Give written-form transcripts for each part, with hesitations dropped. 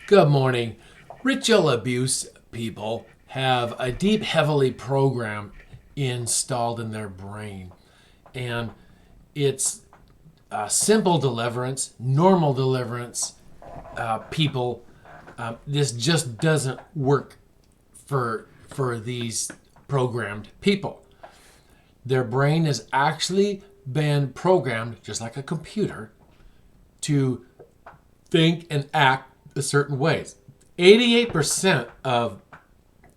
Good morning. Ritualabuse people have a deep, heavily programmed installed in their brain. And it's simple deliverance, normal deliverance. People, this just doesn't work for these programmed people. Their brain has actually been programmed, just like a computer, to think and act a certain ways. 88% of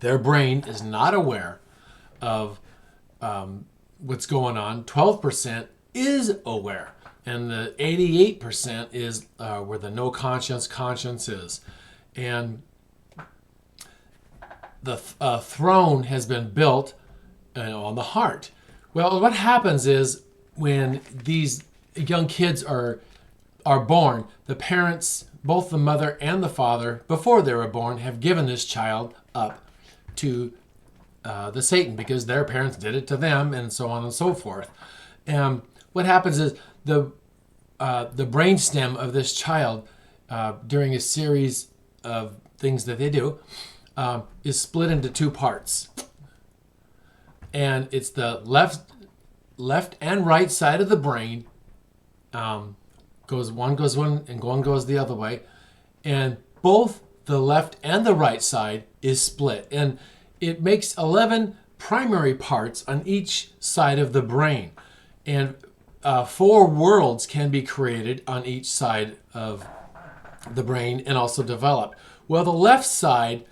their brain is not aware of what's going on. 12% is aware. And the 88% is where the no conscience is. And the throne has been built on the heart. Well, what happens is when these young kids are born, the parents, both the mother and the father, before they were born, have given this child up to the Satan because their parents did it to them, and so on and so forth. And what happens is the brainstem of this child, during a series of things that they do, is split into two parts, and it's the left and right side of the brain. One goes one and one goes the other way, and both the left and the right side is split, and it makes 11 primary parts on each side of the brain, and 4 worlds can be created on each side of the brain and also developed. Well, the left side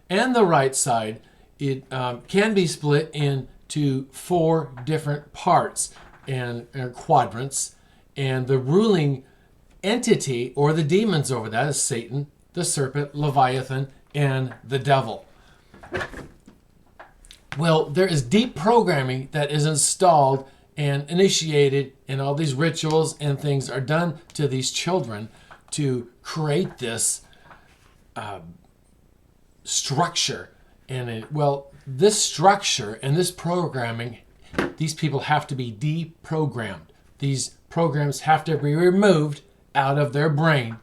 and the right side, it can be split into 4 different parts and quadrants, and the ruling entity or the demons over that is Satan, the serpent, Leviathan, and the devil. Well, there is deep programming that is installed and initiated, and all these rituals and things are done to these children to create this structure. And this structure and this programming, these people have to be deprogrammed. These programs have to be removed out of their brain,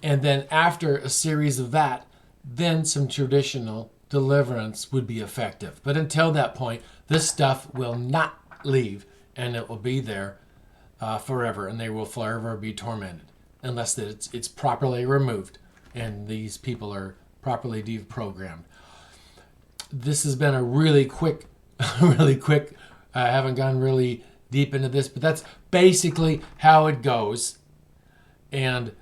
and then after a series of that, then some traditional deliverance would be effective. But until that point, this stuff will not leave, and it will be there forever, and they will forever be tormented unless it's properly removed and these people are properly deprogrammed. This has been a really quick I haven't gone really deep into this, but that's basically how it goes. And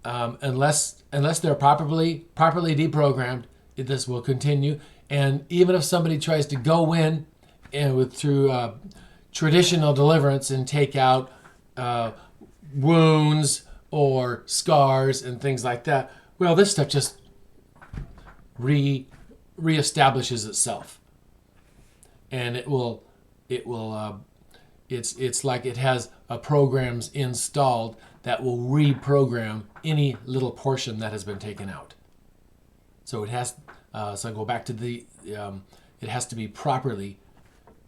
unless they're properly deprogrammed, this will continue. And even if somebody tries to go in and through traditional deliverance and take out wounds or scars and things like that, well, this stuff just reestablishes itself, and it's like it has programs installed that will reprogram any little portion that has been taken out. So it has. So I go back to it has to be properly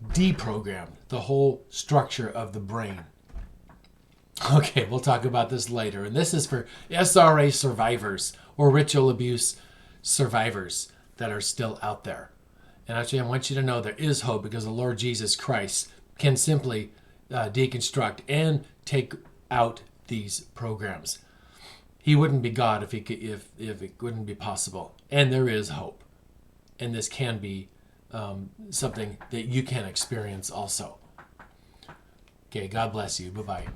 deprogrammed, the whole structure of the brain. Okay, we'll talk about this later. And this is for SRA survivors or ritual abuse survivors that are still out there. And actually, I want you to know there is hope, because the Lord Jesus Christ can simply deconstruct and take out these programs. He wouldn't be God if it wouldn't be possible. And there is hope. And this can be something that you can experience also. Okay, God bless you. Bye-bye.